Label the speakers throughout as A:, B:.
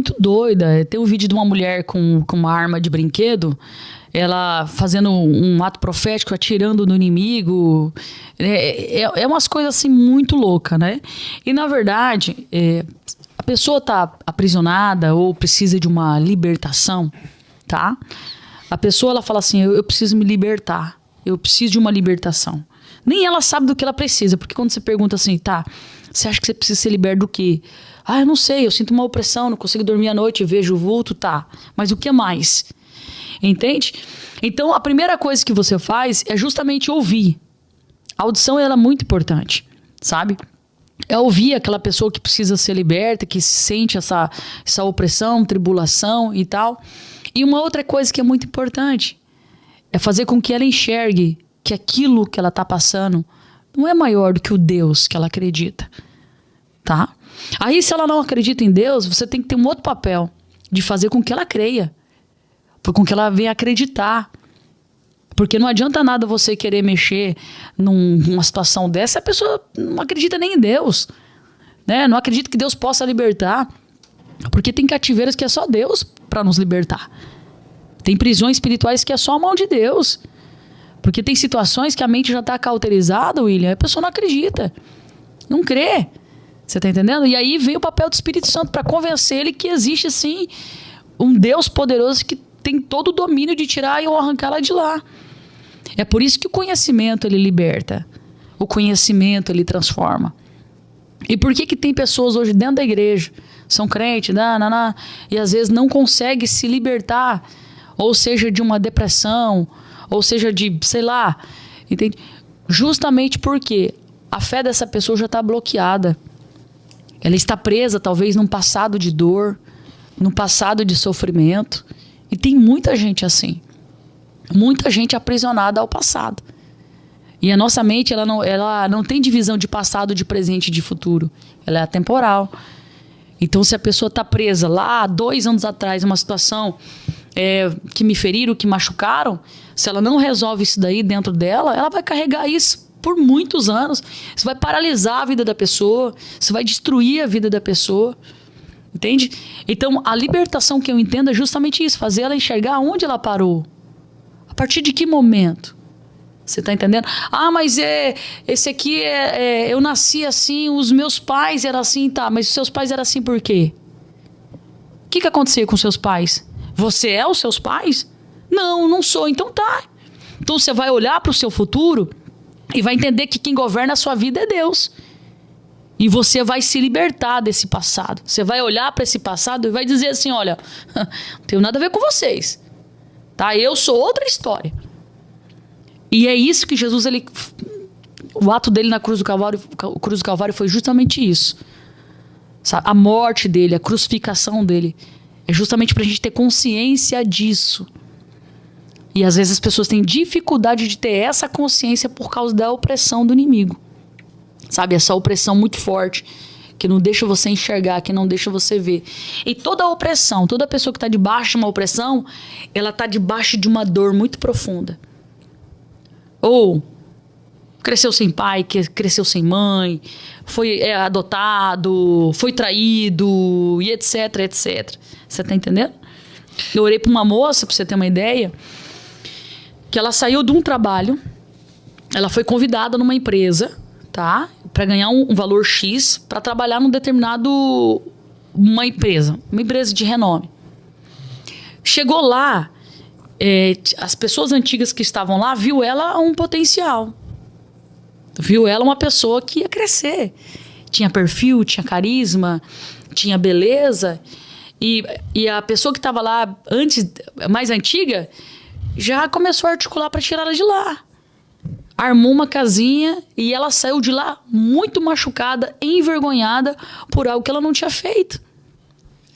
A: muito doida. Tem um vídeo de uma mulher com uma arma de brinquedo, ela fazendo um ato profético, atirando no inimigo. É umas coisas assim muito loucas, né? E na verdade, a pessoa tá aprisionada ou precisa de uma libertação, tá? A pessoa, ela fala assim, eu preciso me libertar. Eu preciso de uma libertação. Nem ela sabe do que ela precisa, porque quando você pergunta assim, tá, você acha que você precisa ser liberto do quê? Ah, eu não sei, eu sinto uma opressão, não consigo dormir à noite, vejo o vulto, tá. Mas o que mais? Entende? Então, a primeira coisa que você faz é justamente ouvir. A audição, ela é muito importante, sabe? É ouvir aquela pessoa que precisa ser liberta, que sente essa opressão, tribulação e tal. E uma outra coisa que é muito importante é fazer com que ela enxergue que aquilo que ela está passando não é maior do que o Deus que ela acredita, tá? Aí, se ela não acredita em Deus, você tem que ter um outro papel de fazer com que ela creia, com que ela venha acreditar. Porque não adianta nada você querer mexer numa situação dessa, a pessoa não acredita nem em Deus, né? Não acredita que Deus possa libertar, porque tem cativeiros que é só Deus para nos libertar. Tem prisões espirituais que é só a mão de Deus. Porque tem situações que a mente já está cauterizada, William, a pessoa não acredita, não crê. Você está entendendo? E aí vem o papel do Espírito Santo para convencer ele que existe, sim, um Deus poderoso que tem todo o domínio de tirar ou arrancar ela de lá. É por isso que o conhecimento, ele liberta. O conhecimento, ele transforma. E por que tem pessoas hoje dentro da igreja, são crentes, e às vezes não conseguem se libertar, ou seja, de uma depressão, ou seja, de, sei lá, entende? Justamente porque a fé dessa pessoa já está bloqueada. Ela está presa, talvez, num passado de dor, num passado de sofrimento. E tem muita gente assim. Muita gente aprisionada ao passado. E a nossa mente, ela não tem divisão de passado, de presente e de futuro. Ela é atemporal. Então, se a pessoa está presa lá, 2 anos atrás, uma situação que me feriram, que machucaram, se ela não resolve isso daí dentro dela, ela vai carregar isso por muitos anos. Isso vai paralisar a vida da pessoa, isso vai destruir a vida da pessoa. Entende? Então, a libertação que eu entendo é justamente isso, fazer ela enxergar onde ela parou. A partir de que momento? Você tá entendendo? Ah, mas esse aqui eu nasci assim, os meus pais eram assim, tá, mas os seus pais eram assim por quê? O que acontecia com seus pais? Você é os seus pais? Não, não sou, então tá. Então você vai olhar para o seu futuro e vai entender que quem governa a sua vida é Deus. E você vai se libertar desse passado. Você vai olhar para esse passado e vai dizer assim, olha, não tenho nada a ver com vocês. Tá? Eu sou outra história. E é isso que Jesus, o ato dele na cruz do Calvário foi justamente isso. Sabe? A morte dele, a crucificação dele, é justamente para a gente ter consciência disso. E às vezes as pessoas têm dificuldade de ter essa consciência por causa da opressão do inimigo. Sabe? Essa opressão muito forte, que não deixa você enxergar, que não deixa você ver. E toda opressão, toda pessoa que está debaixo de uma opressão, ela está debaixo de uma dor muito profunda. Ou cresceu sem pai, cresceu sem mãe, foi adotado, foi traído, e etc, etc. Você tá entendendo? Eu orei para uma moça, para você ter uma ideia, que ela saiu de um trabalho, ela foi convidada numa empresa, tá? Para ganhar um valor X para trabalhar num determinado uma empresa de renome. Chegou lá, as pessoas antigas que estavam lá viu ela um potencial. Viu ela uma pessoa que ia crescer. Tinha perfil, tinha carisma, tinha beleza. E a pessoa que estava lá antes, mais antiga, já começou a articular para tirar ela de lá. Armou uma casinha e ela saiu de lá muito machucada, envergonhada por algo que ela não tinha feito.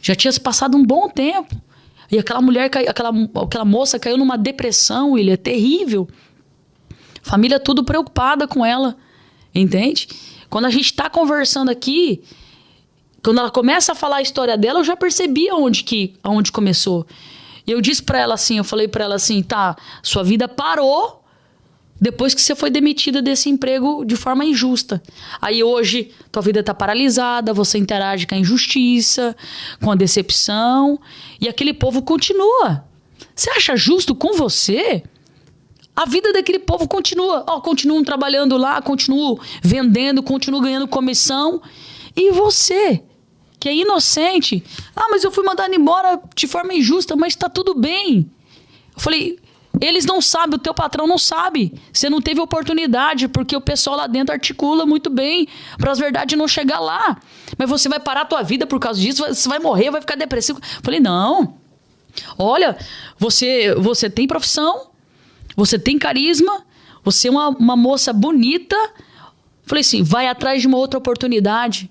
A: Já tinha se passado um bom tempo. E aquela mulher, aquela moça caiu numa depressão, ele é terrível. Família tudo preocupada com ela, entende? Quando a gente está conversando aqui, quando ela começa a falar a história dela, eu já percebi aonde começou. E eu disse para ela assim, eu falei para ela assim, tá, sua vida parou Depois que você foi demitida desse emprego de forma injusta. Aí hoje, tua vida tá paralisada, você interage com a injustiça, com a decepção, e aquele povo continua. Você acha justo com você? A vida daquele povo continua. Continuam trabalhando lá, continuam vendendo, continuam ganhando comissão. E você, que é inocente, mas eu fui mandado embora de forma injusta, mas tá tudo bem. Eu falei... Eles não sabem, o teu patrão não sabe. Você não teve oportunidade, porque o pessoal lá dentro articula muito bem para as verdades não chegar lá. Mas você vai parar a tua vida por causa disso, você vai morrer, vai ficar depressivo. Falei, não. Olha, você tem profissão, você tem carisma, você é uma moça bonita. Falei assim, vai atrás de uma outra oportunidade.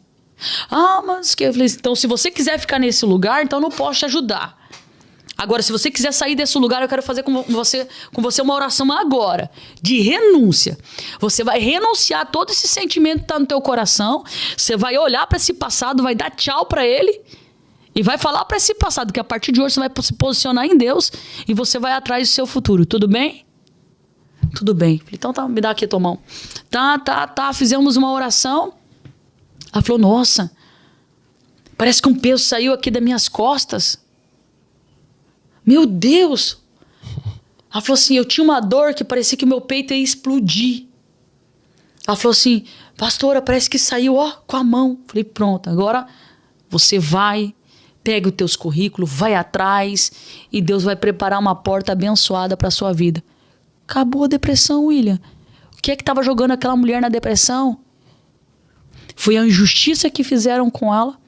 A: Mas que... Eu falei, então se você quiser ficar nesse lugar, então eu não posso te ajudar. Agora, se você quiser sair desse lugar, eu quero fazer com você uma oração agora, de renúncia. Você vai renunciar a todo esse sentimento que está no teu coração. Você vai olhar para esse passado, vai dar tchau para ele e vai falar para esse passado que a partir de hoje você vai se posicionar em Deus e você vai atrás do seu futuro. Tudo bem? Tudo bem. Então tá, me dá aqui a tua mão. Tá. Fizemos uma oração. Ela falou, nossa, parece que um peso saiu aqui das minhas costas. Meu Deus! Ela falou assim, eu tinha uma dor que parecia que o meu peito ia explodir. Ela falou assim, pastora, parece que saiu, com a mão. Falei, pronto, agora você vai, pega os teus currículos, vai atrás e Deus vai preparar uma porta abençoada para a sua vida. Acabou a depressão, William. O que é que estava jogando aquela mulher na depressão? Foi a injustiça que fizeram com ela.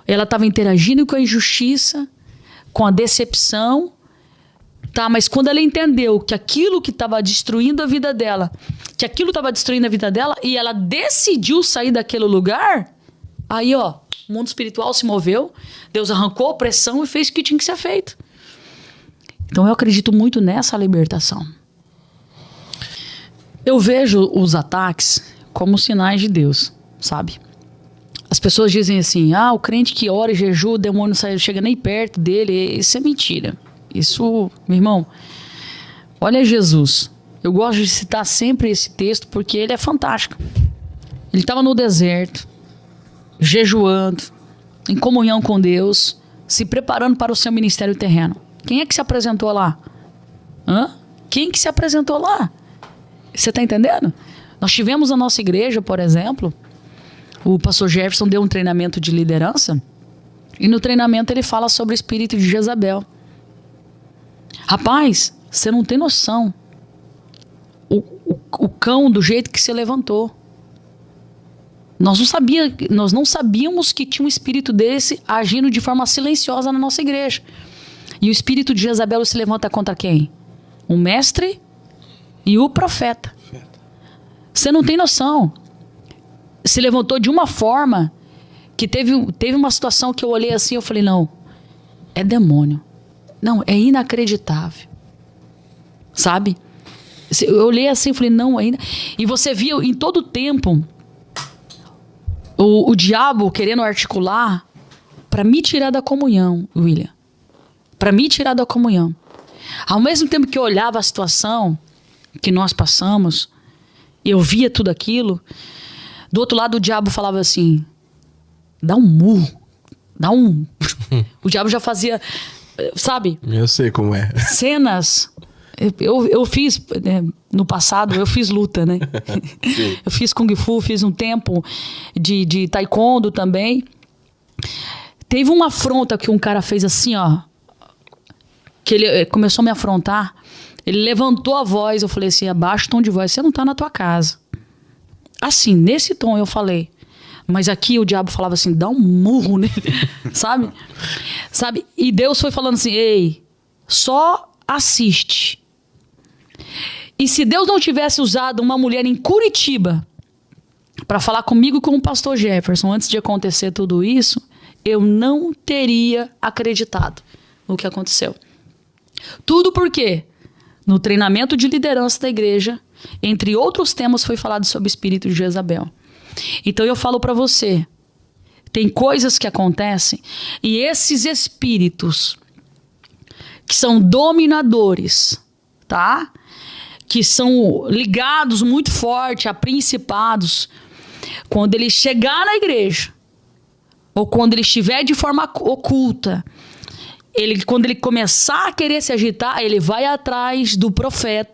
A: Ela estava interagindo com a injustiça, com a decepção, mas quando ela entendeu que aquilo que estava destruindo a vida dela, e ela decidiu sair daquele lugar, aí o mundo espiritual se moveu, Deus arrancou a opressão e fez o que tinha que ser feito. Então eu acredito muito nessa libertação. Eu vejo os ataques como sinais de Deus, sabe? As pessoas dizem assim, o crente que ora e jejua, o demônio não chega nem perto dele. Isso é mentira. Isso, meu irmão, olha Jesus. Eu gosto de citar sempre esse texto porque ele é fantástico. Ele estava no deserto, jejuando, em comunhão com Deus, se preparando para o seu ministério terreno. Quem é que se apresentou lá? Quem que se apresentou lá? Você está entendendo? Nós tivemos a nossa igreja, por exemplo... O pastor Jefferson deu um treinamento de liderança e no treinamento ele fala sobre o espírito de Jezabel. Rapaz, você não tem noção o cão do jeito que se levantou. Nós não sabíamos que tinha um espírito desse agindo de forma silenciosa na nossa igreja. E o espírito de Jezabel se levanta contra quem? O mestre e o profeta. Você não tem noção. Se levantou de uma forma que teve uma situação que eu olhei assim, eu falei, não, é demônio. Não, é inacreditável. Sabe? Eu olhei assim e falei, não, ainda. E você via em todo o tempo o diabo querendo articular para me tirar da comunhão, William. Para me tirar da comunhão. Ao mesmo tempo que eu olhava a situação que nós passamos, eu via tudo aquilo. Do outro lado, o diabo falava assim, dá um murro, dá um... O diabo já fazia, sabe? Eu sei como é. Cenas. Eu fiz, no passado, eu fiz luta, né? Eu fiz Kung Fu, fiz um tempo de taekwondo também. Teve uma afronta que um cara fez assim, que ele começou a me afrontar. Ele levantou a voz, eu falei assim, abaixa o tom de voz, você não tá na tua casa. Assim, nesse tom eu falei. Mas aqui o diabo falava assim, dá um murro nele, sabe? E Deus foi falando assim, ei, só assiste. E se Deus não tivesse usado uma mulher em Curitiba para falar comigo com o pastor Jefferson antes de acontecer tudo isso, eu não teria acreditado no que aconteceu. Tudo por quê? No treinamento de liderança da igreja, entre outros temas, foi falado sobre o espírito de Jezabel. Então eu falo para você, tem coisas que acontecem e esses espíritos que são dominadores, tá? que são ligados muito forte a principados, quando ele chegar na igreja, ou quando ele estiver de forma oculta, quando ele começar a querer se agitar, ele vai atrás do profeta